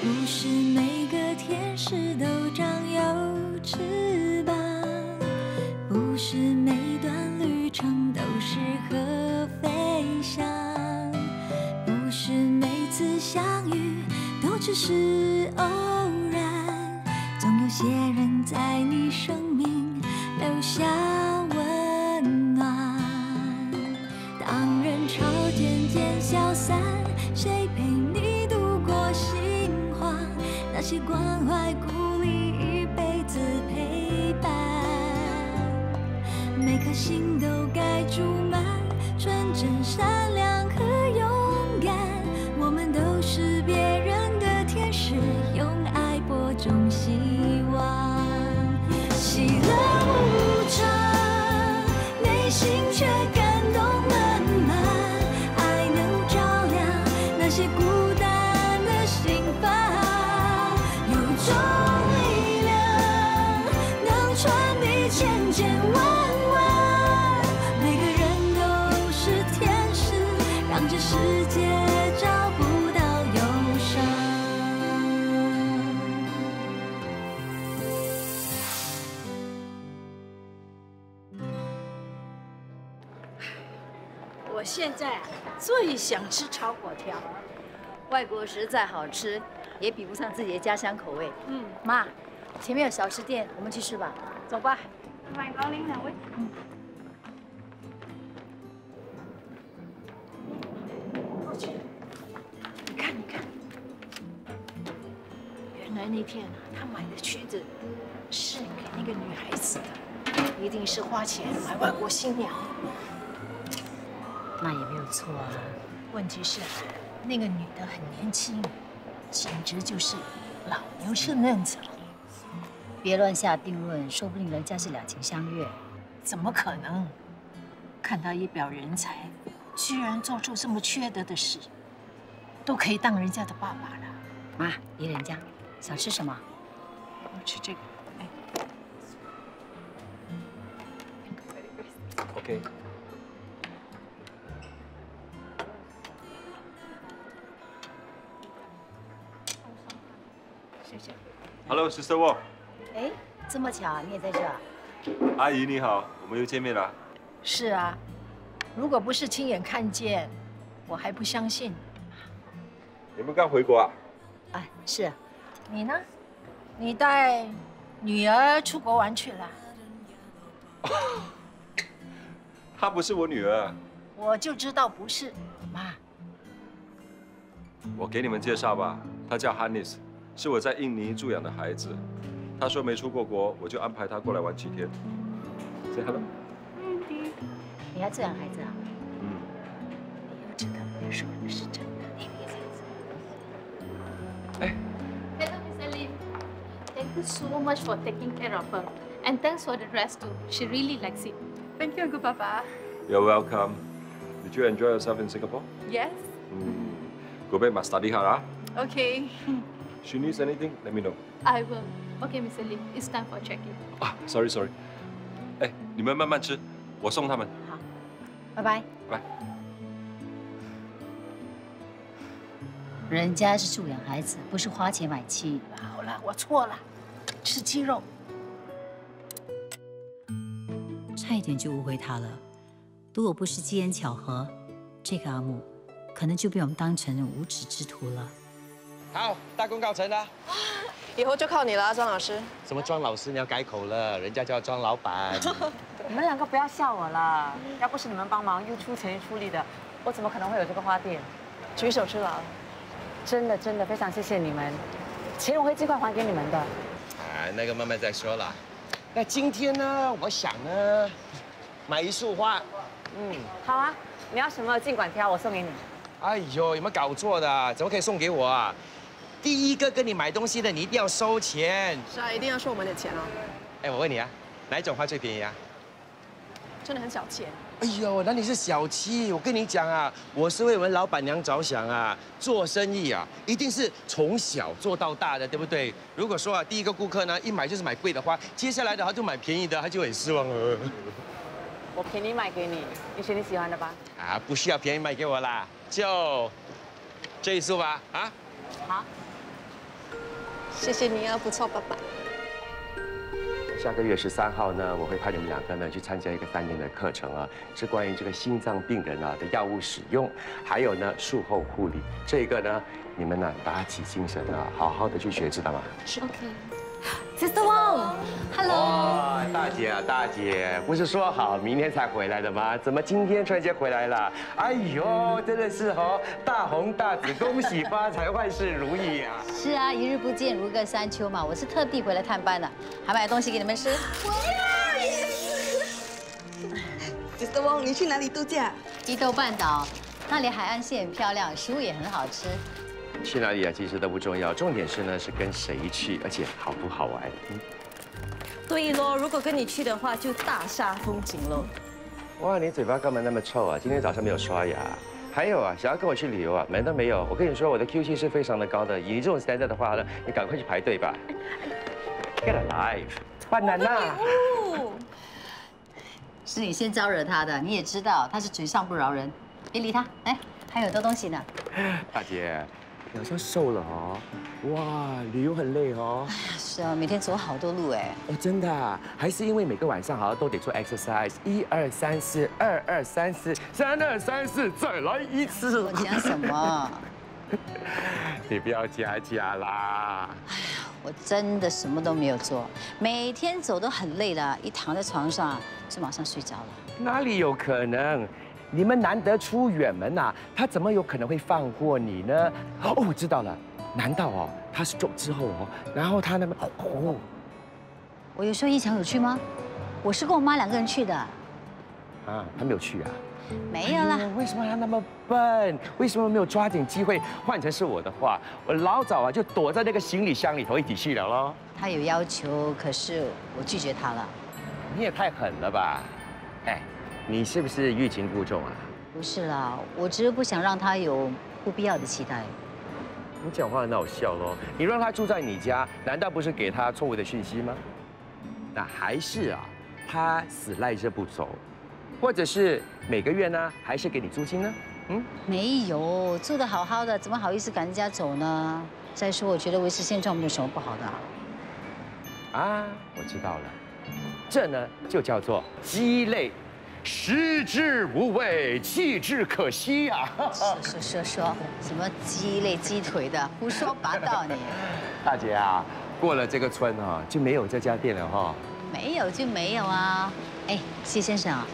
不是每个天使都长有翅膀，不是每段旅程都适合飞翔，不是每次相遇都只是偶然，总有些人在你生命留下温暖。当人潮渐渐消散，谁陪你度过心慌？那些关怀鼓励一辈子陪伴，每颗心都该注满纯真、善良和勇敢。我们都是别人的天使，用爱播种希望。喜乐无常，内心却感动满满。爱能照亮那些孤单的心房，有种力量能传递千千万万。每个人都是天使，让这世界找不到忧伤。我现在最想吃炒粿条，外国食再好吃，也比不上自己的家乡口味。妈，前面有小吃店，我们去吃吧。走吧。欢迎光临两位。过去。你看，原来那天他买的靴子是给那个女孩子的，一定是花钱买外国新娘。那也没有错啊。问题是，那个女的很年轻，简直就是老牛吃嫩草。别乱下定论，说不定人家是两情相悦。怎么可能？看他一表人才，居然做出这么缺德的事，都可以当人家的爸爸了。妈，别人家想吃什么？我吃这个。OK。谢谢。Hello, Sister Wong。哎，这么巧，你也在这儿？阿姨你好，我们又见面了。是啊，如果不是亲眼看见，我还不相信。你们刚回国啊？哎，是。你呢？你带女儿出国玩去了？她不是我女儿。我就知道不是。妈，我给你们介绍吧，她叫 Hanis， 是我在印尼助养的孩子。她说没出过国，我就安排她过来玩几天。Say hello。你还这样孩子啊？你要知道，我说的是真的。哎。 Hello, Mr. Lim. Thank you so much for taking care of her. And thanks for the dress too. She really likes it. Thank you, Uncle Papa. You're welcome. Did you enjoy yourself in Singapore? Yes. Go back, must study hard, Okay. She needs anything, let me know. I will. Okay, Mr. Lim. It's time for check-in. Sorry. 哎，你们慢慢吃，我送他们。好，拜拜。拜。人家是助养孩子，不是花钱买妻。好了，我错了，吃鸡肉。差一点就误会他了。如果不是机缘巧合，这个阿木可能就被我们当成无耻之徒了。好，大功告成了。以后就靠你了，庄老师。什么庄老师？你要改口了，人家叫庄老板。你们两个不要笑我了，要不是你们帮忙又出钱又出力的，我怎么可能会有这个花店？举手之劳。真的非常谢谢你们，钱我会尽快还给你们的。那个慢慢再说啦。那今天呢，我想呢，买一束花。好啊，你要什么尽管挑，我送给你。哎呦，有没有搞错的？怎么可以送给我啊？第一个跟你买东西的，你一定要收钱。是啊，一定要收我们的钱哦。哎，我问你啊，哪一种花最便宜啊？真的很小气。哎呦，那你是小气。我跟你讲啊，我是为我们老板娘着想啊。做生意啊，一定是从小做到大的，对不对？如果说啊，第一个顾客呢，一买就是买贵的花，接下来的他就买便宜的，他就很失望了。我便宜卖给你，你选你喜欢的吧。不需要便宜卖给我啦，就这一束吧。好。谢谢你啊，不错，爸爸。下个月13号呢，我会派你们2个呢去参加一个3年的课程啊，是关于这个心脏病人啊的药物使用，还有呢术后护理。这个呢，你们呢打起精神啊，好好的去学，知道吗？是 OK。 Sister Wong，Hello。哇，大姐啊，大姐，不是说好明天才回来的吗？怎么今天突然间回来了？哎呦，真的是哦，大红大紫，恭喜发财，万事如意啊！是啊，一日不见如隔三秋嘛。我是特地回来探班的，还买东西给你们吃。Sister Wong，你去哪里度假？伊豆半岛，那里海岸线很漂亮，食物也很好吃。 去哪里啊？其实都不重要，重点是呢是跟谁去，而且好不好玩。对咯，如果跟你去的话，就大煞风景喽。哇，你嘴巴干嘛那么臭啊？今天早上没有刷牙。还有啊，想要跟我去旅游啊，门都没有。我跟你说，我的 QC 是非常的高的，以你这种 standard 的话呢，你赶快去排队吧。Get alive， 办难呐！是你先招惹他的，你也知道他是嘴上不饶人，别理他。哎，还有很多东西呢。大姐。 你好像瘦了哦，哇，旅游很累哦。是啊，每天走好多路哎。哦，真的啊？还是因为每个晚上好像都得做 exercise， 1、2、3、4， 2、2、3、4， 3、2、3、4，再来一次。我讲什么？你不要假啦。哎呀，我真的什么都没有做，每天走都很累了，一躺在床上就马上睡着了。哪里有可能？ 你们难得出远门呐，他怎么有可能会放过你呢？哦，我知道了，难道哦，他是做之后哦，然后他那么哦，我有说一强有去吗？我是跟我妈2个人去的。啊，他没有去啊？没有啦。为什么他那么笨？为什么没有抓紧机会？换成是我的话，我老早啊就躲在那个行李箱里头一起去了咯。他有要求，可是我拒绝他了。你也太狠了吧！哎。 你是不是欲擒故纵啊？不是啦，我只是不想让他有不必要的期待。你讲话很好笑咯，你让他住在你家，难道不是给他错误的讯息吗？那还是啊，他死赖着不走，或者是每个月呢，还是给你租金呢？嗯，没有，住得好好的，怎么好意思赶人家走呢？再说，我觉得维持现状没有什么不好的。啊，我知道了，这呢就叫做鸡肋。 食之无味，弃之可惜呀！说什么鸡肋鸡腿的，胡说八道你！大姐啊，过了这个村啊，就没有这家店了哈。没有就没有啊。哎，谢先生啊，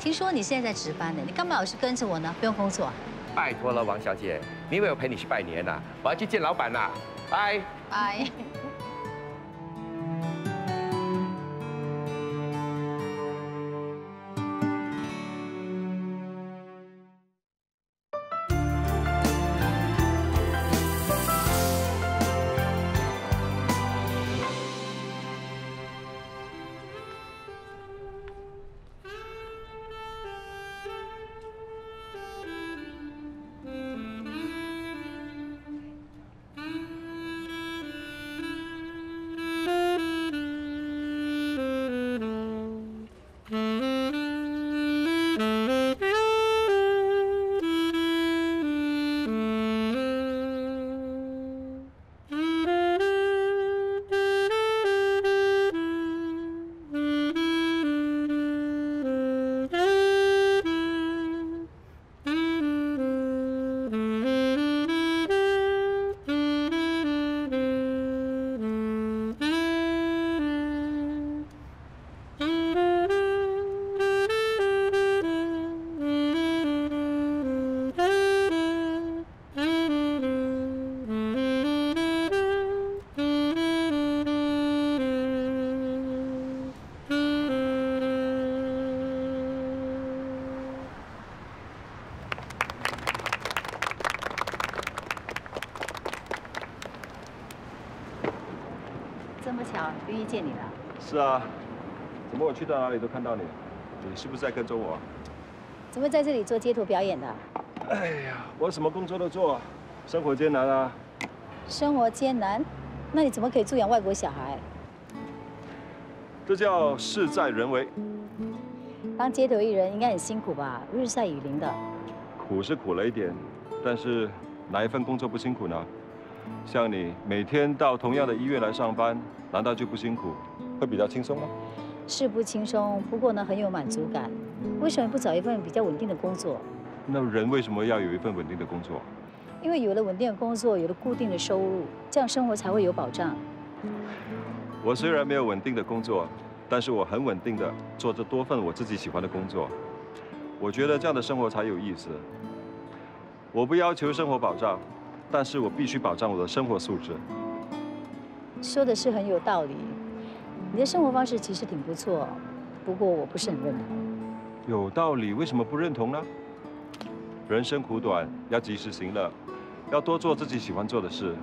听说你现在在值班呢，你干嘛老是跟着我呢？不用工作？拜托了，王小姐，你以为我陪你去拜年呐？我要去见老板呐！拜拜。 这么巧遇见你了。是啊，怎么我去到哪里都看到你？你是不是在跟踪我？怎么在这里做街头表演的？哎呀，我什么工作都做，生活艰难啊。生活艰难，那你怎么可以助养外国小孩？这叫事在人为。当街头艺人应该很辛苦吧？日晒雨淋的。苦是苦了一点，但是哪一份工作不辛苦呢？像你每天到同样的医院来上班，难道就不辛苦，会比较轻松吗？是不轻松，不过呢很有满足感。为什么不找一份比较稳定的工作？那人为什么要有一份稳定的工作？因为有了稳定的工作，有了固定的收入，这样生活才会有保障。我虽然没有稳定的工作，但是我很稳定的做着多份我自己喜欢的工作。我觉得这样的生活才有意思。我不要求生活保障，但是我必须保障我的生活素质。说的是很有道理。你的生活方式其实挺不错，不过我不是很认同。有道理，为什么不认同呢？人生苦短，要及时行乐，要多做自己喜欢做的事。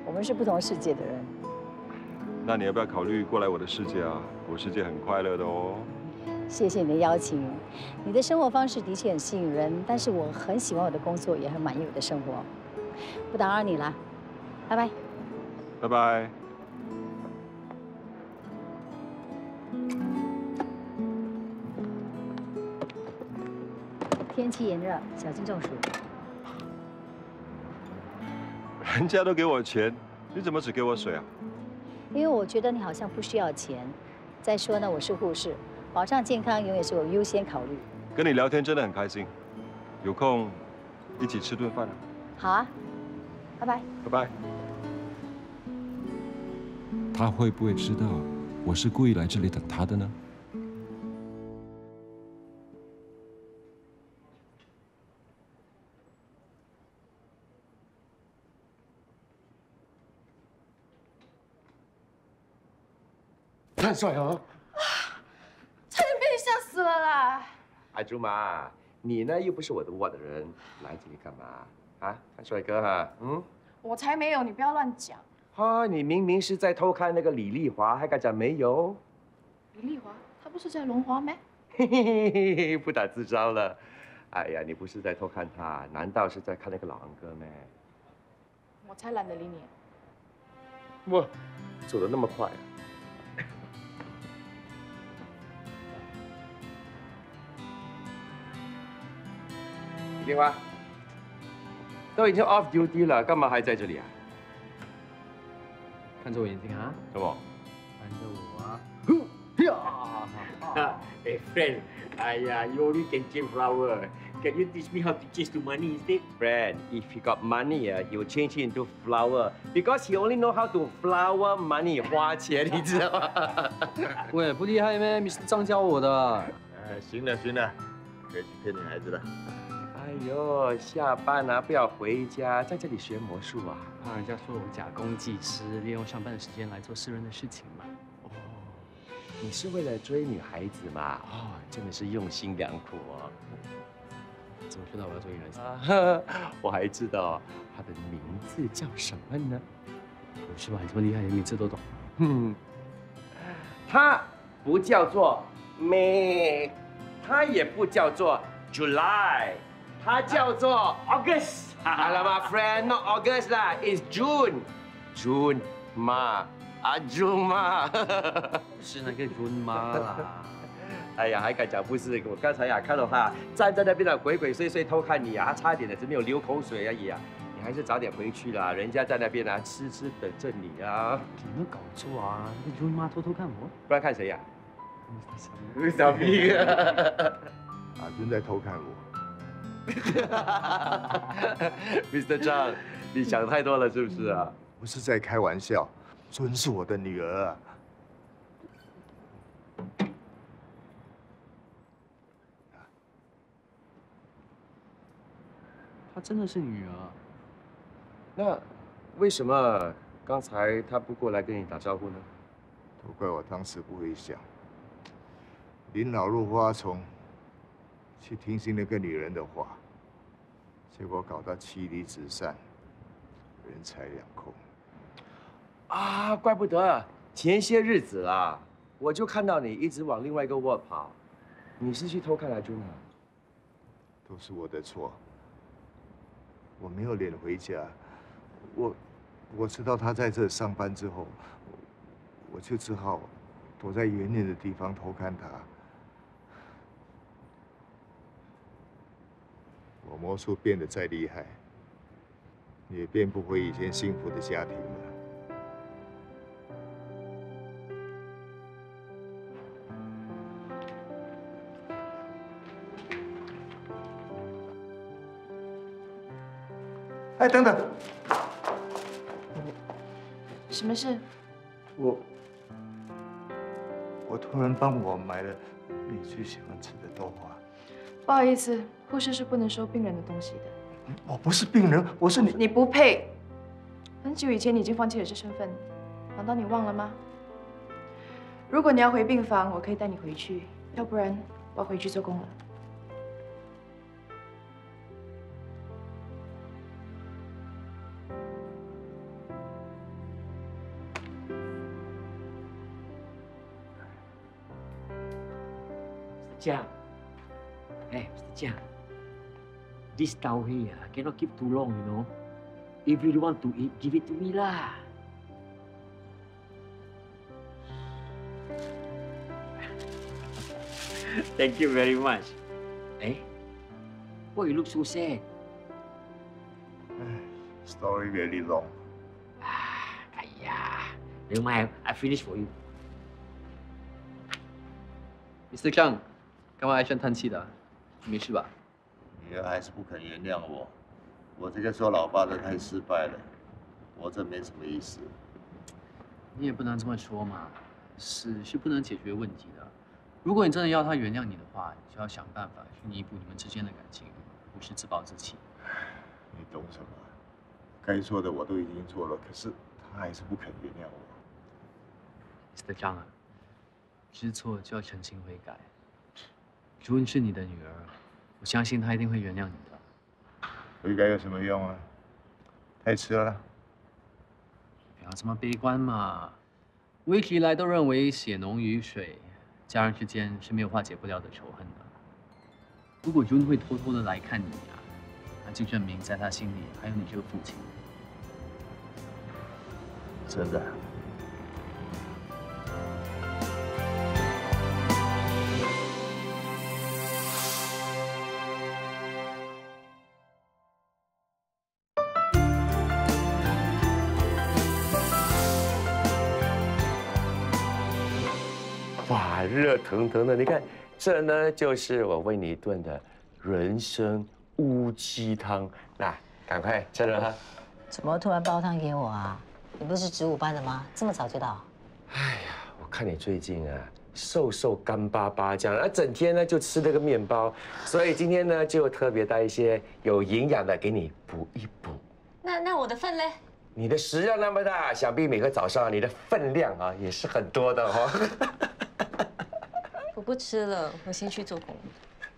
我们是不同世界的人。那你要不要考虑过来我的世界啊？我世界很快乐的哦。谢谢你的邀请。你的生活方式的确很吸引人，但是我很喜欢我的工作，也很满意我的生活。不打扰你了，拜拜。拜拜。天气炎热，小心中暑。人家都给我钱，你怎么只给我水啊？因为我觉得你好像不需要钱。再说呢，我是护士，保障健康永远是我优先考虑。跟你聊天真的很开心，有空一起吃顿饭啊。好啊，拜拜。拜拜。他会不会知道我是故意来这里等他的呢？太帅哦！差点被你吓死了啦！阿朱妈，你呢又不是我的窝的人，来这里干嘛？啊，看帅哥哈？我才没有，你不要乱讲。啊，你明明是在偷看那个李丽华，还敢讲没有？李丽华，她不是在龙华咩？嘿嘿嘿嘿，不打自招了。哎呀，你不是在偷看他，难道是在看那个老安哥咩？我才懒得理你。哇，走得那么快啊！李丽华，都已经 off duty 了，干嘛还在这里啊？看着我眼睛啊！什么？看着我啊！Hey friend, you only can chase flower. Can you teach me how to chase the money instead? Friend, if he got money, he will change it into flower because he only know how to flower money 花钱，你知道吗？喂，不厉害咩？Mr. 张教我的。行了行了，别去骗女孩子了。哎呦，下班啊，不要回家，在这里学魔术啊？怕人家说我假公济私，利用上班的时间来做私人的事情嘛。哦，你是为了追女孩子嘛？哦，真的是用心良苦哦。怎么知道我要追女孩子？我还知道她的名字叫什么呢？是吧？你这么厉害，连名字都懂。她不叫做 May， 她也不叫做 July， 她叫做 August。Alamak friend，not August 啦 ，is June。June 妈，阿 June 妈。是那个 June 妈啦。哎呀，还敢讲不是？我刚才呀看到他站在那边的鬼鬼祟祟偷看你啊，他差一点的是没有流口水而已啊！你还是早点回去啦，人家在那边啊痴痴等着你啊！你有没有搞错啊？那个 June 妈偷偷看我，不然看谁呀？小屁啊！阿尊在偷看我。Mr. 张，你想太多了是不是啊？不是在开玩笑，尊是我的女儿啊。她真的是女儿。那为什么刚才她不过来跟你打招呼呢？都怪我当时不会想，临老入花丛，去听信那个女人的话，结果搞到妻离子散，人财两空。啊，怪不得前些日子啊，我就看到你一直往另外一个窝跑，你是去偷看阿尊啊？都是我的错。我没有脸回家，我知道他在这上班之后，我就只好躲在远点的地方偷看他。我魔术变得再厉害，也变不回以前幸福的家庭了。哎，等等，什么事？我突然帮我买了你最喜欢吃的豆花。不好意思，护士是不能收病人的东西的。我不是病人，我是你。你不配。很久以前你已经放弃了这身份，难道你忘了吗？如果你要回病房，我可以带你回去；要不然我要回去做工了。Mr. Jiang. Hey, Mr. Jiang. This tau here cannot keep too long, you know. If you want to eat, give it to me lah. Thank you very much. Eh? Why you look so sad? Story really long. Never mind, I finish for you. Mr. Zhang， 干嘛唉声叹气的？没事吧？女儿还是不肯原谅我，我这个做老爸的太失败了，我这没什么意思。你也不能这么说嘛，死是不能解决问题的。如果你真的要他原谅你的话，你就要想办法去弥补你们之间的感情，不是自暴自弃。你懂什么？该做的我都已经做了，可是他还是不肯原谅我。Mr. Zhang 啊，知错就要澄清悔改。朱恩是你的女儿，我相信她一定会原谅你的。悔改有什么用啊？太迟了。不要这么悲观嘛。我一直以来都认为血浓于水，家人之间是没有化解不了的仇恨的。如果朱恩会偷偷的来看你啊，那就证明在他心里还有你这个父亲。真的。哇，热腾腾的！你看，这呢就是我为你炖的人参乌鸡汤。那赶快趁热喝。怎么突然煲汤给我啊？你不是植物班的吗？这么早就到？哎呀，我看你最近啊瘦瘦干巴巴这样，整天呢就吃那个面包，所以今天呢就特别带一些有营养的给你补一补。那我的份嘞？你的食量那么大，想必每个早上你的分量啊也是很多的哦。我不吃了，我先去做工。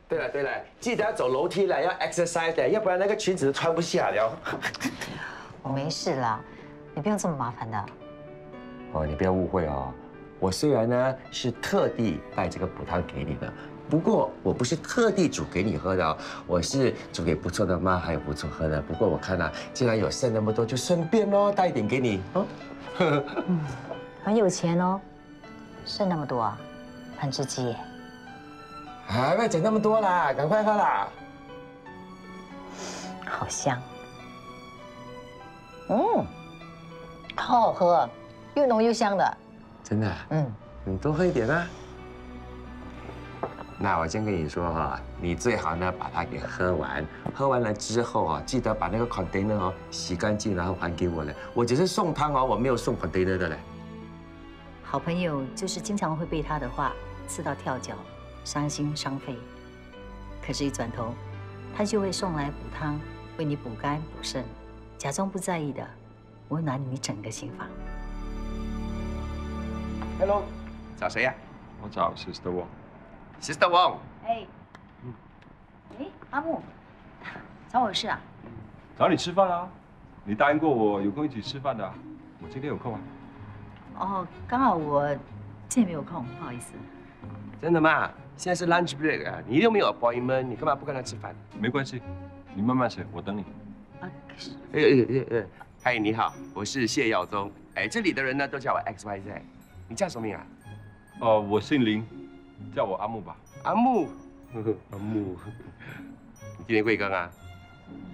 对了，记得要走楼梯了，要 exercise 的，要不然那个裙子穿不下了。我没事啦，你不用这么麻烦的。哦，你不要误会哦，我虽然呢是特地带这个补汤给你的，不过我不是特地煮给你喝的哦，我是煮给不错的妈还有不错喝的。不过我看啊，既然有剩那么多，就顺便哦带一点给你哦。很有钱哦，剩那么多啊，很值鸡耶。啊，不要讲那么多啦，赶快喝啦。好香。好好喝，又浓又香的。真的？你多喝一点啊。那我先跟你说哈，你最好呢把它给喝完，喝完了之后啊，记得把那个 container 哦洗干净，然后还给我嘞。我只是送汤哦，我没有送 container 的嘞。好朋友就是经常会被他的话刺到跳脚，伤心伤肺。可是，一转头，他就会送来补汤，为你补肝补肾，假装不在意的温暖你整个心房。Hello， 找谁呀？我找 Sister Wong。Sister Wong。哎，阿木，找我有事啊？找你吃饭啊！你答应过我有空一起吃饭的，我今天有空啊。哦，刚好我今天没有空，不好意思。真的吗？现在是 lunch break 啊，你又没有 appointment， 你干嘛不跟他吃饭？没关系，你慢慢吃，我等你。嗨，你好，我是谢耀宗。哎，这里的人呢都叫我 XYZ。你叫什么名啊？我姓林，叫我阿木吧。阿木，阿木，你今天贵庚啊？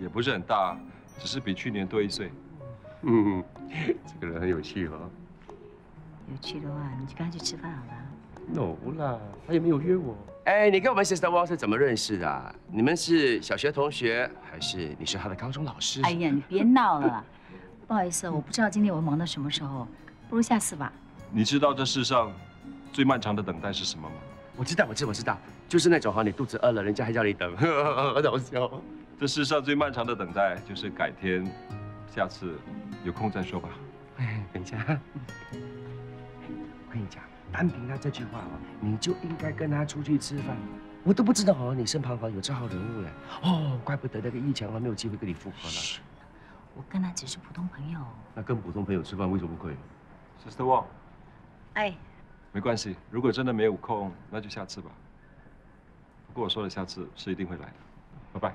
也不是很大，只是比去年多1岁。嗯，这个人很有趣哦。有趣的话，你就跟他去吃饭好了。 No 啦，他也没有约我。哎，你跟我们 Sister Wong 是怎么认识的啊？你们是小学同学，还是你是他的高中老师？哎呀，你别闹了，不好意思，我不知道今天我会忙到什么时候，不如下次吧。你知道这世上最漫长的等待是什么吗？我知道，就是那种哈，你肚子饿了，人家还叫你等，很好笑。这世上最漫长的等待就是改天，下次有空再说吧。哎，等一下，我跟你讲。 单凭他这句话哦，你就应该跟他出去吃饭。我都不知道哦，你身旁有这号人物嘞。哦，怪不得那个易强没有机会跟你复合了。我跟他只是普通朋友。那跟普通朋友吃饭为什么不可以 ？Sister Wong， 哎，没关系，如果真的没有空，那就下次吧。不过我说的下次是一定会来的。拜拜。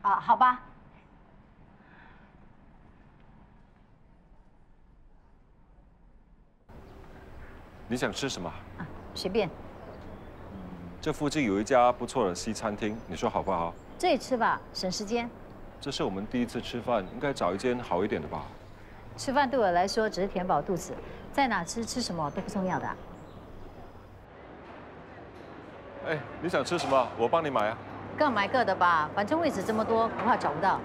啊，好吧。 你想吃什么？啊，随便。这附近有一家不错的西餐厅，你说好不好？这里吃吧，省时间。这是我们第一次吃饭，应该找一间好一点的吧？吃饭对我来说只是填饱肚子，在哪吃什么都不重要的。哎，你想吃什么？我帮你买啊。各买各的吧，反正位置这么多，不怕找不到。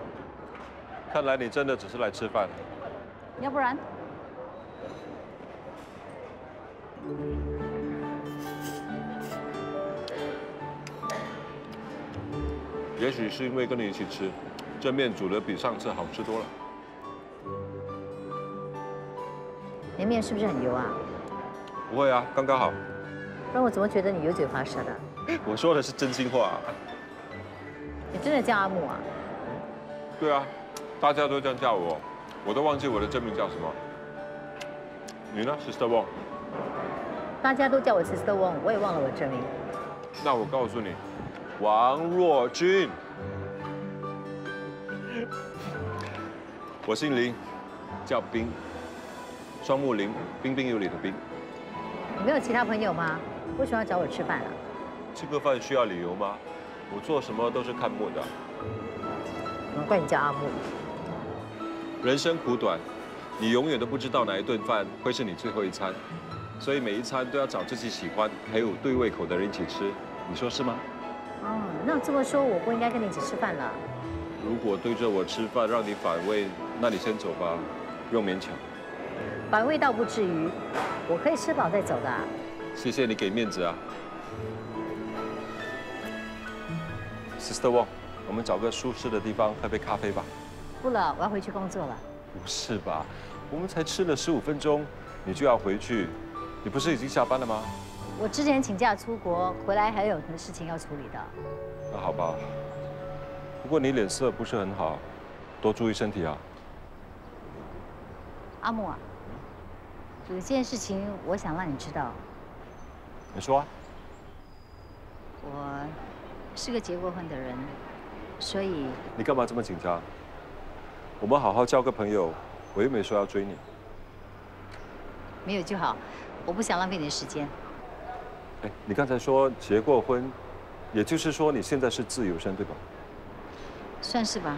看来你真的只是来吃饭。要不然？ 也许是因为跟你一起吃，这面煮的比上次好吃多了。你面是不是很油啊？不会啊，刚刚好。不然我怎么觉得你油嘴滑舌的？我说的是真心话。你真的叫阿木啊？对啊，大家都这样叫我，我都忘记我的真名叫什么。你呢 ，Sister Wong？ 大家都叫我 Sister Wong， 我也忘了我的真名。那我告诉你，王若君。我姓林，叫冰，双木林，彬彬有礼的彬。你没有其他朋友吗？为什么要找我吃饭啊？吃个饭需要理由吗？我做什么都是看目的。难怪你叫阿木。人生苦短，你永远都不知道哪一顿饭会是你最后一餐。 所以每一餐都要找自己喜欢还有对胃口的人一起吃，你说是吗？哦，那这么说我不应该跟你一起吃饭了。如果对着我吃饭让你反胃，那你先走吧，不用勉强。反胃倒不至于，我可以吃饱再走的。谢谢你给面子啊 ，Sister Wong， 我们找个舒适的地方喝杯咖啡吧。不了，我要回去工作了。不是吧？我们才吃了15分钟，你就要回去？ 你不是已经下班了吗？我之前请假出国，回来还有很多事情要处理的。那好吧，不过你脸色不是很好，多注意身体啊。阿木啊，有一件事情我想让你知道。你说啊。我是个结过婚的人，所以……你干嘛这么紧张？我们好好交个朋友，我又没说要追你。没有就好。 我不想浪费你的时间。哎，你刚才说结过婚，也就是说你现在是自由身，对吧？算是吧。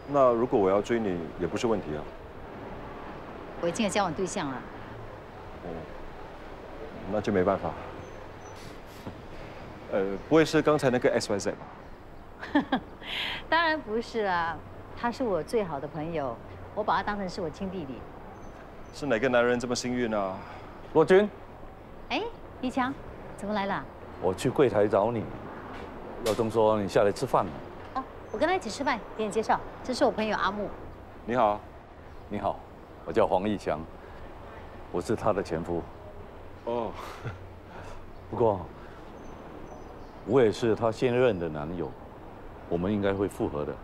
那如果我要追你，也不是问题啊。我已经有交往对象了。哦，那就没办法。不会是刚才那个 SYZ 吧？当然不是啦，他是我最好的朋友，我把他当成是我亲弟弟。是哪个男人这么幸运啊？ 若君，哎，李强，怎么来了？我去柜台找你。耀东说你下来吃饭了。哦，我跟他一起吃饭，给你介绍，这是我朋友阿木。你好，你好，我叫黄义强，我是他的前夫。哦，不过我也是他现任的男友，我们应该会复合的。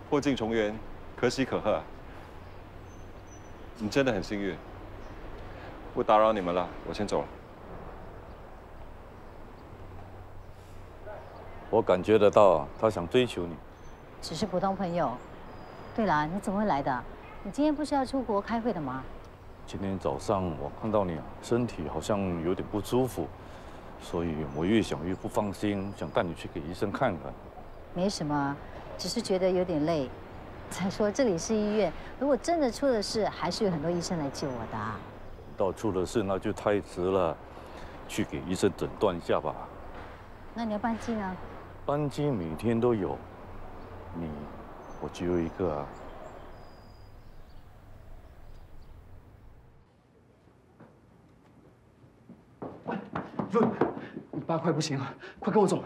破镜重圆，可喜可贺。 你真的很幸运，不打扰你们了，我先走了。我感觉得到他想追求你，只是普通朋友。对了，你怎么会来的？你今天不是要出国开会的吗？今天早上我看到你身体好像有点不舒服，所以我越想越不放心，想带你去给医生看看。没什么，只是觉得有点累。再说这里是医院，如果真的出了事，还是有很多医生来救我的啊。到出了事那就太迟了，去给医生诊断一下吧。那你要搬机呢？班机每天都有，我只有一个啊。你爸快不行了，快跟我走！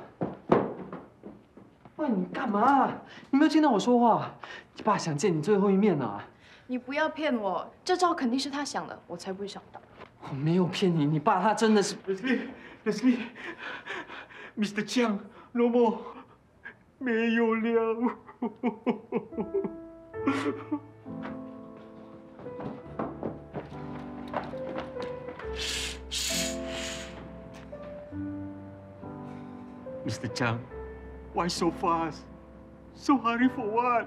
喂，你干嘛？你没有听到我说话？你爸想见你最后一面呢。你不要骗我，这招肯定是他想的，我才不会想到。我没有骗你，你爸他真的是。Leslie，Mr. Chiang，no more， 没有了。Mr. Chiang, why so fast? So hurry for what?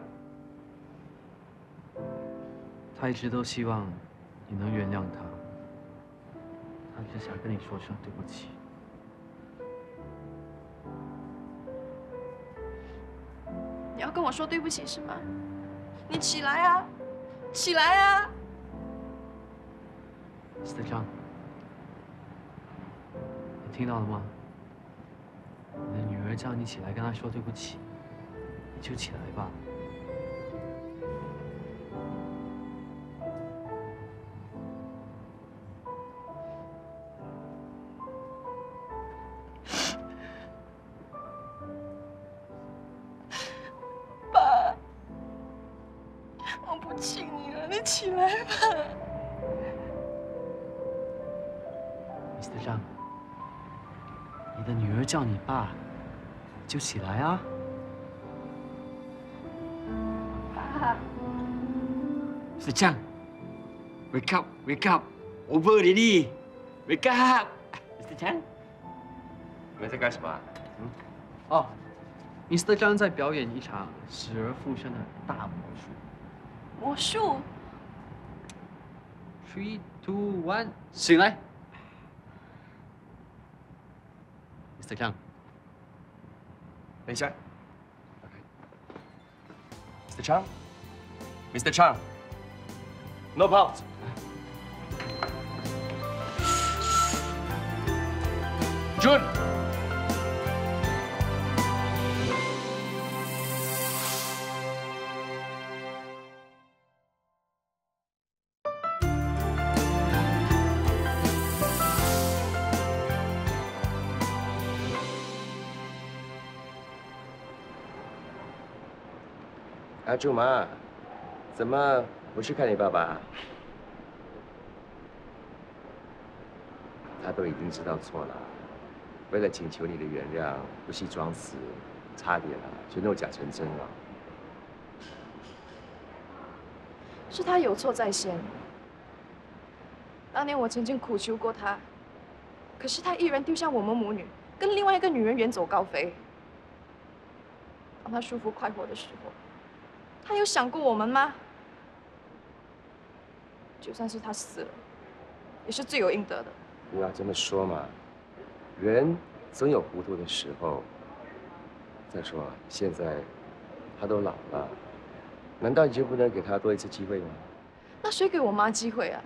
他一直都希望你能原谅他，他只想跟你说声对不起。你要跟我说对不起是吗？你起来啊，起来啊 Mr. Chiang， 你听到了吗？你的女儿叫你起来跟她说对不起，你就起来吧。爸，我不亲你了，你起来吧。Mr. Zhang， 你的女儿叫你爸，就起来啊！爸 Mr. Chang, wake up, wake up, over already, wake up, Mr. Chang。你们在干什么？哦 ，Mr. Zhang 在表演一场死而复生的大魔术。魔术。3、2、1，醒来 ，Mr. Zhang。等一下。Mr. Chang, Mr. Chang, no pulse. Jun。阿柱妈，怎么不去看你爸爸？他都已经知道错了，为了请求你的原谅，不惜装死，差点就弄假成真了。是他有错在先。当年我曾经苦求过他，可是他依然丢下我们母女，跟另外一个女人远走高飞。当他舒服快活的时候，他有想过我们吗？就算是他死了，也是罪有应得的。不要这么说嘛，人总有糊涂的时候。再说，现在他都老了，难道你就不能给他多一次机会吗？那谁给我妈机会啊？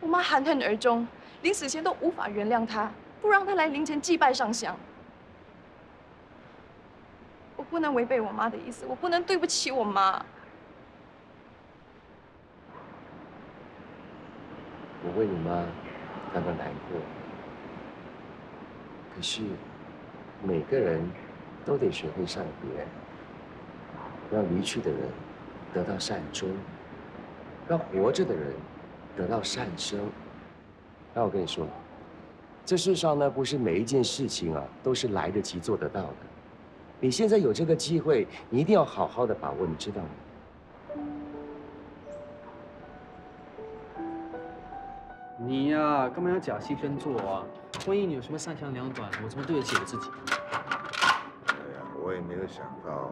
我妈含恨而终，临死前都无法原谅他，不让他来灵前祭拜上香。我不能违背我妈的意思，我不能对不起我妈。我为你妈感到难过，可是每个人都得学会善别，让离去的人得到善终，让活着的人得到善生。那我跟你说，这世上呢，不是每一件事情啊都是来得及做得到的。你现在有这个机会，你一定要好好的把握，你知道吗？你呀，干嘛要假戏真做啊？万一你有什么三长两短，我怎么对得起我自己？哎呀，我也没有想到，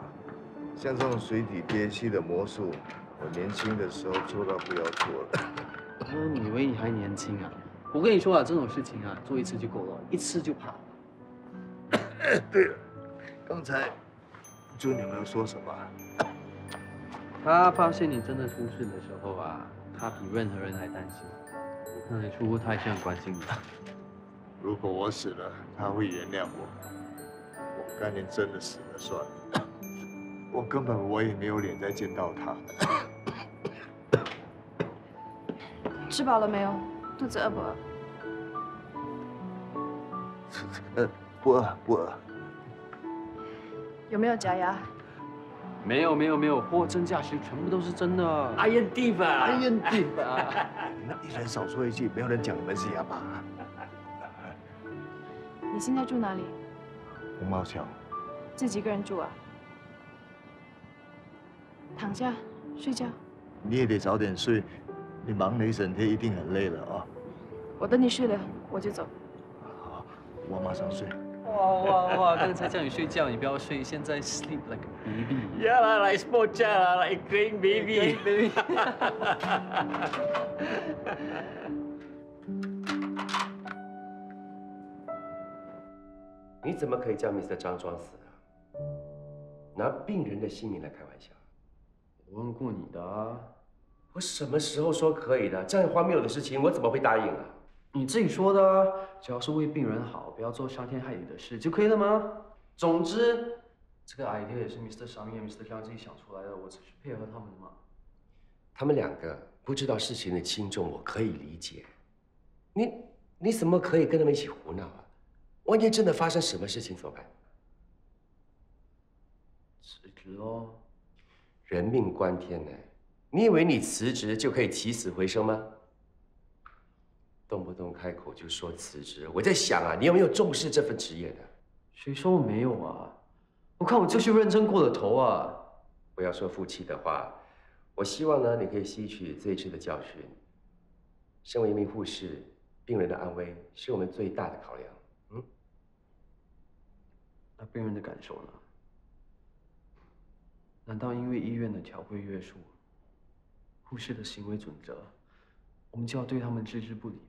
像这种水底憋气的魔术，我年轻的时候做到不要做了。你以为你还年轻啊？我跟你说啊，这种事情啊，做一次就够了，一次就怕了。对了，刚才尊有没有说什么？他发现你真的出事的时候啊，他比任何人还担心。看得出他还是很关心你。如果我死了，他会原谅我。我干脆真的死了算了。我根本也没有脸再见到他。吃饱了没有？肚子饿不饿？不饿不饿。有没有假牙？没有，货真价实，全部都是真的。Iron Thief 啊 ！Iron Thief 啊！一人少说一句，没有人讲你们是哑巴。你现在住哪里？红毛桥。自己一个人住啊？躺下睡觉。你也得早点睡，你忙了一整天，一定很累了啊。我等你睡了，我就走。好，我马上睡。哇！刚才叫你睡觉，你不要睡，现在 sleep like a baby。Yeah 啦 ，like small child 啦 ，like crying baby。你怎么可以叫 Mr. 张装死啊？拿病人的性命来开玩笑？我问过你的啊。我什么时候说可以的？这样荒谬的事情，我怎么会答应啊？你自己说的啊，只要是为病人好，不要做伤天害理的事就可以了吗？总之，这个 idea 也是 Mr. 商业 Mr. 张自己想出来的，我只是配合他们嘛。他们两个不知道事情的轻重，我可以理解。你怎么可以跟他们一起胡闹啊？万一真的发生什么事情怎么办？辞职喽。人命关天呢，你以为你辞职就可以起死回生吗？动不动开口就说辞职，我在想啊，你有没有重视这份职业的？谁说我没有啊？我看我就是认真过了头啊。不要说负气的话，我希望呢，你可以吸取这一次的教训。身为一名护士，病人的安危是我们最大的考量。那病人的感受呢？难道因为医院的条规约束，护士的行为准则，我们就要对他们置之不理？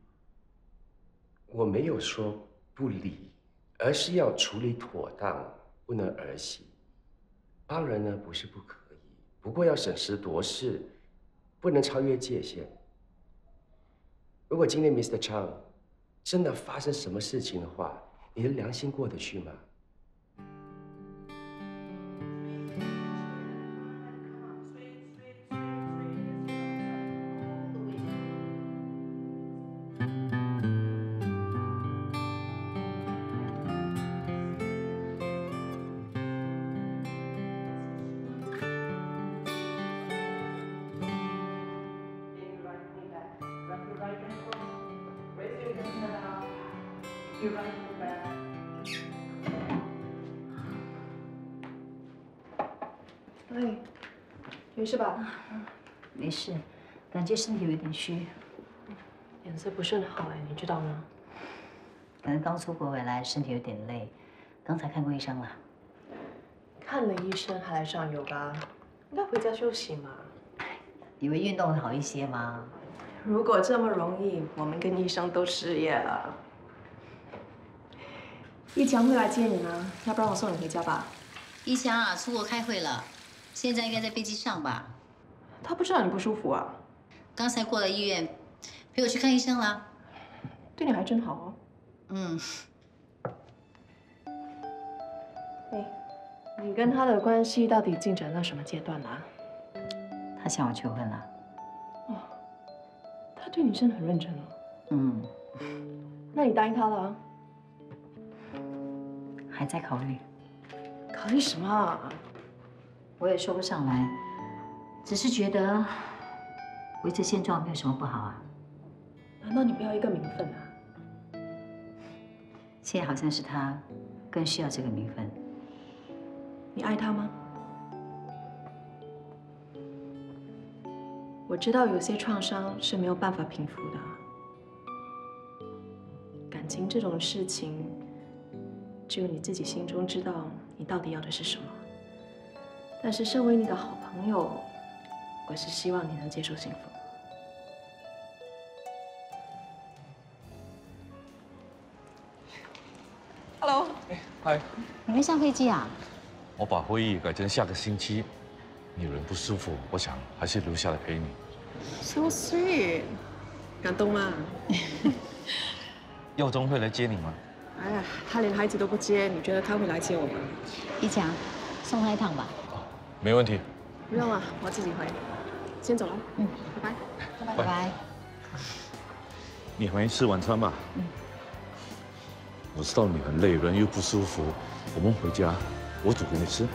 我没有说不理，而是要处理妥当，不能儿戏。帮人呢不是不可以，不过要审时度势，不能超越界限。如果今天 Mr. Chang 真的发生什么事情的话，你的良心过得去吗？哎，没事吧？没事，感觉身体有点虚，脸色不是很好哎，你知道吗？可能刚出国回来，身体有点累，刚才看过医生了。看了医生还来上油吧？应该回家休息嘛。以为运动会好一些吗？如果这么容易，我们跟医生都失业了。一强会来接你吗？要不然我送你回家吧。一强啊，出国开会了，现在应该在飞机上吧？他不知道你不舒服啊？刚才过了医院，陪我去看医生了。对你还真好哦。嗯。哎，你跟他的关系到底进展到什么阶段了？他向我求婚了。哦，他对你真的很认真哦。嗯。那你答应他了啊？还在考虑。考虑什么啊？我也说不上来，只是觉得维持现状没有什么不好啊。难道你不要一个名分啊？现在好像是他更需要这个名分。你爱他吗？我知道有些创伤是没有办法平复的。感情这种事情，只有你自己心中知道你到底要的是什么。但是身为你的好朋友，我是希望你能接受幸福。Hello。嗨。你会上飞机啊？我把会议改成下个星期。你人不舒服，我想还是留下来陪你。So sweet， 感动吗？耀宗会来接你吗？哎呀，他连孩子都不接，你觉得他会来接我吗？一强，送他一趟吧。没问题。不用了，我自己回。先走了。嗯，拜拜。拜拜。你回吃晚餐吧。我知道你很累，人又不舒服，我们回家，我煮给你吃。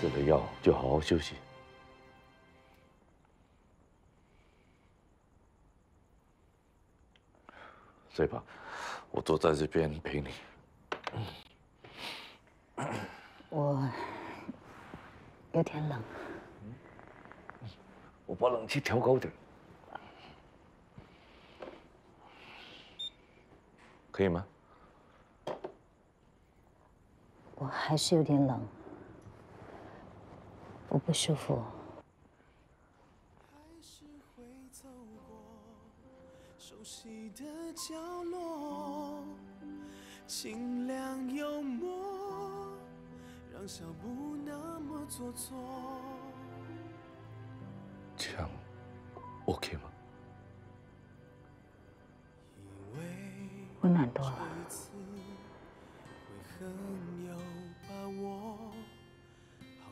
这个药就好好休息。睡吧，我坐在这边陪你。我有点冷，我把冷气调高点，可以吗？我还是有点冷，我不舒服。熟悉的角落，清凉幽默，让笑不那么做作。这样 OK 吗？温暖多了。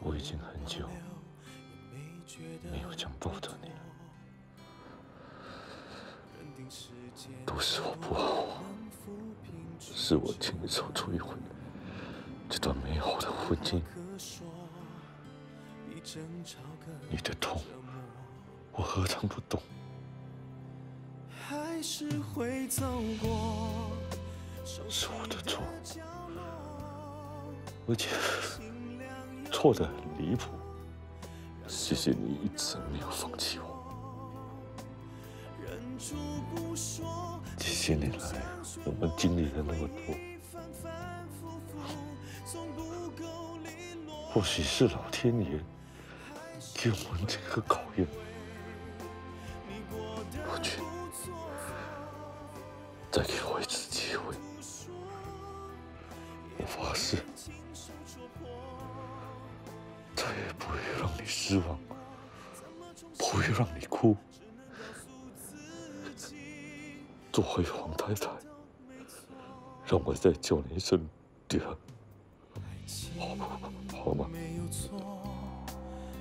我已经很久没有这样抱着你了。都是我不好，是我亲手摧毁这段美好的婚姻。你的痛，我何尝不懂？是我的错，而且错得很离谱。谢谢你一直没有放弃我。这些年来，我们经历了那么多，或许是老天爷给我们这个考验。我去，再给我一次机会，我发誓，再也不会让你失望，不会让你哭。做回皇太太，让我再叫你一声爹，好吗？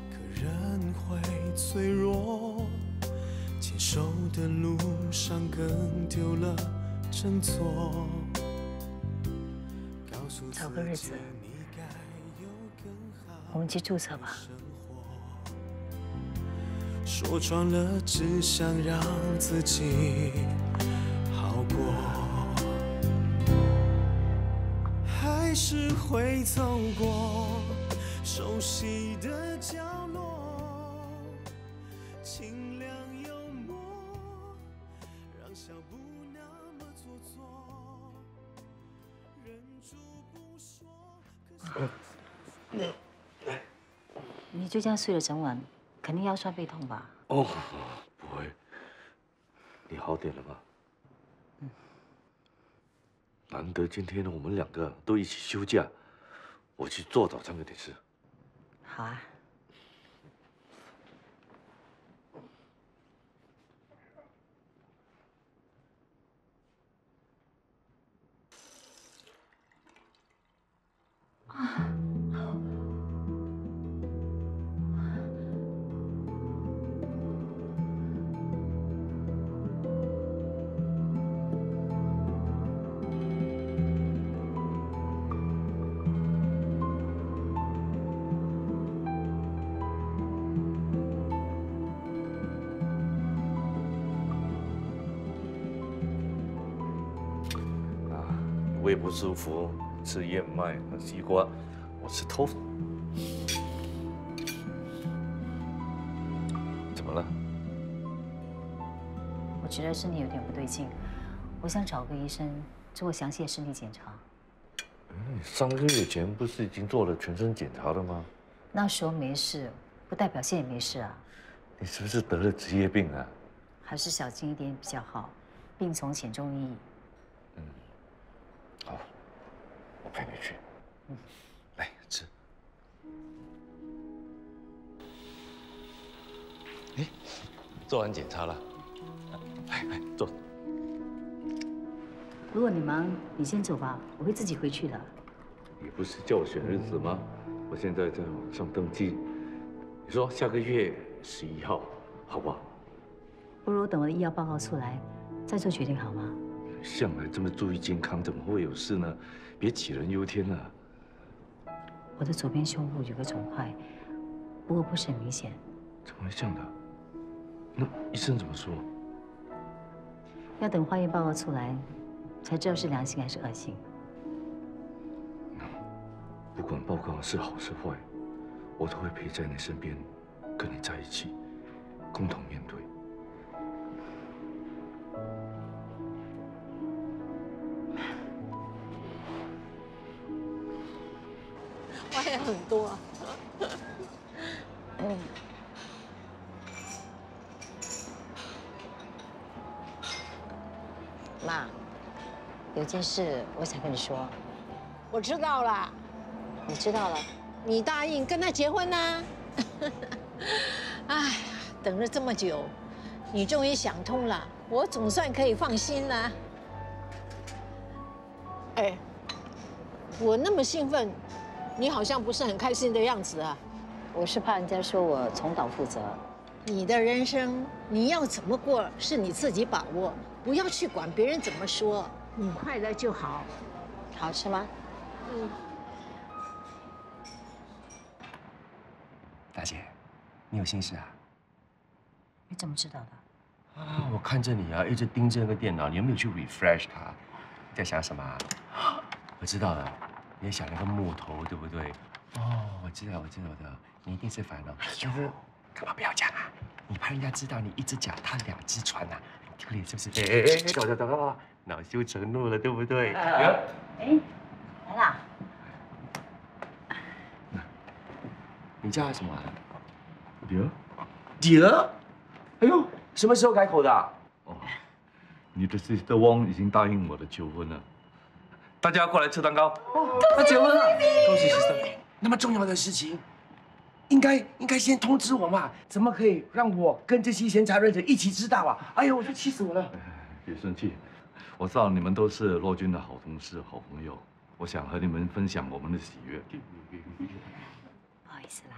可人会脆弱，牵手的路上更丢了振作。找个日子，我们去注册吧。说穿了，只想让自己好过，还是会走过熟悉的角落，清凉幽默，让笑不那么做作，忍住不说。你就这样睡了整晚，肯定腰酸背痛吧？哦，不会。你好点了吗？难得今天我们两个都一起休假，我去做早餐给你吃。好啊。胃不舒服，吃燕麦和西瓜，我吃豆腐。怎么了？我觉得身体有点不对劲，我想找个医生做个详细的身体检查。你3个月前不是已经做了全身检查了吗？那时候没事，不代表现在没事啊。你是不是得了职业病啊？还是小心一点比较好，病从浅中医。好，我陪你去。来吃。哎，做完检查了，来坐。如果你忙，你先走吧，我会自己回去的。你不是叫我选日子吗？我现在在网上登记。你说下个月11号，好不好？不如等我的医药报告出来，再做决定好吗？向来这么注意健康，怎么会有事呢？别杞人忧天啊！我的左边胸部有个肿块，不过不是很明显。怎么会这样的？那医生怎么说？要等化验报告出来，才知道是良性还是恶性。不管报告是好是坏，我都会陪在你身边，跟你在一起，共同面对。花也很多啊。妈，有件事我想跟你说。我知道了。你知道了？你答应跟他结婚啦。哎，等了这么久，你终于想通了，我总算可以放心了。哎，我那么兴奋，你好像不是很开心的样子啊。我是怕人家说我重蹈覆辙。你的人生你要怎么过是你自己把握，不要去管别人怎么说，你快乐就好。好吃吗？大姐，你有心事啊？你怎么知道的？啊，我看着你啊，一直盯着那个电脑，你有没有去 refresh 它？你在想什么啊？我知道了，你在想那个木头，对不对？哦，我知道的，你一定是烦恼。哎呦，干嘛不要讲啊？你怕人家知道你一只脚踏2只船啊，丢脸是不是？走，恼羞成怒了，对不对？哎，来啦。你叫他什么啊？Dear？哎呦，什么时候改口的啊？哦，你的 Sister Wong 已经答应我的求婚了，大家过来吃蛋糕。哦，他结婚了，恭喜 Sister！ 那么重要的事情，应该先通知我嘛，怎么可以让我跟这些闲杂人等一起知道啊？哎呦，我就气死我了！别生气，我知道你们都是骆军的好同事、好朋友，我想和你们分享我们的喜悦。不好意思啦。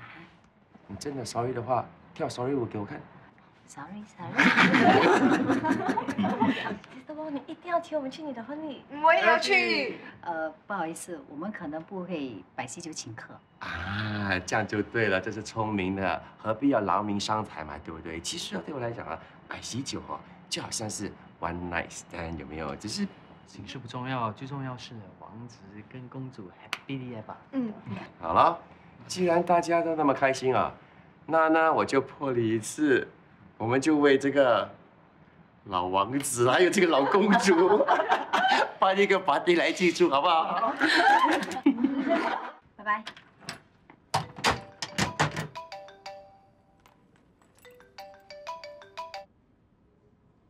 你真的 sorry 的话，跳 sorry 舞给我看。Sorry。Sister Wong，你一定要请我们去你的婚礼。我也要去。不好意思，我们可能不会摆喜酒请客。啊，这样就对了，这是聪明的，何必要劳民伤财嘛，对不对？其实对我来讲啊，摆喜酒哦，就好像是 one night stand， 有没有？只是形式不重要，最重要是王子跟公主 happily ever。好了，既然大家都那么开心啊，那呢我就破例一次，我们就为这个老王子还有这个老公主办一个 party 来庆祝，好不好？拜拜。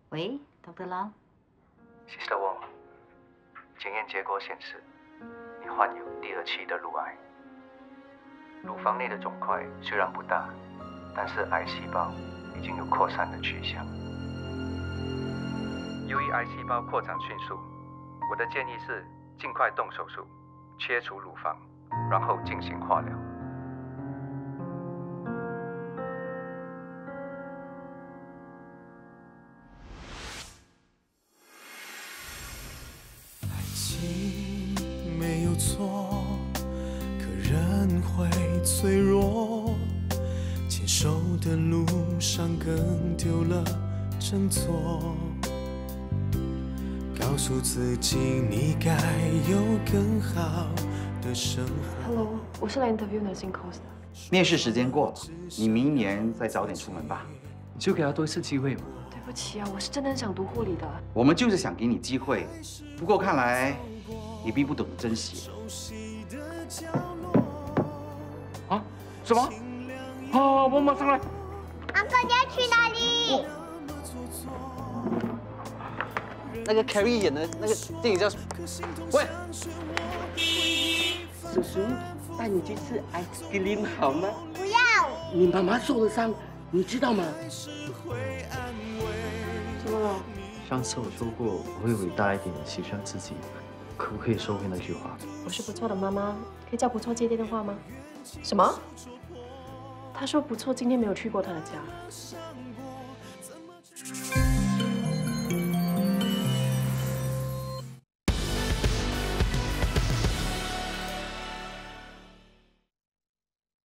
喂 ，Dr. Lau。Sister Wong， 检验结果显示，你患有第2期的乳癌。乳房内的肿块虽然不大，但是癌细胞已经有扩散的趋向。由于癌细胞扩展迅速，我的建议是尽快动手术，切除乳房，然后进行化疗。爱情没有错，可人会脆弱，牵手的路上更丢了挣脱，告诉自己你该有更好的生活。 Hello， 我是来 interview nursing course 的。面试时间过，你明年再早点出门吧。你就给他多一次机会嘛。对不起啊，我是真的很想读护理的。我们就是想给你机会，不过看来你并不懂得珍惜。啊？什么？好，我马上来。阿哥，你要去哪里？那个 Carrie 演的那个电影叫……喂，叔叔，带你去吃 ice cream 好吗？不要。你妈妈受了伤，你知道吗？怎么了？上次我说过我会伟大一点，牺牲自己，可不可以收回那句话？我是不错的妈妈，可以叫不错接电话吗？什么？他说不错，今天没有去过他的家。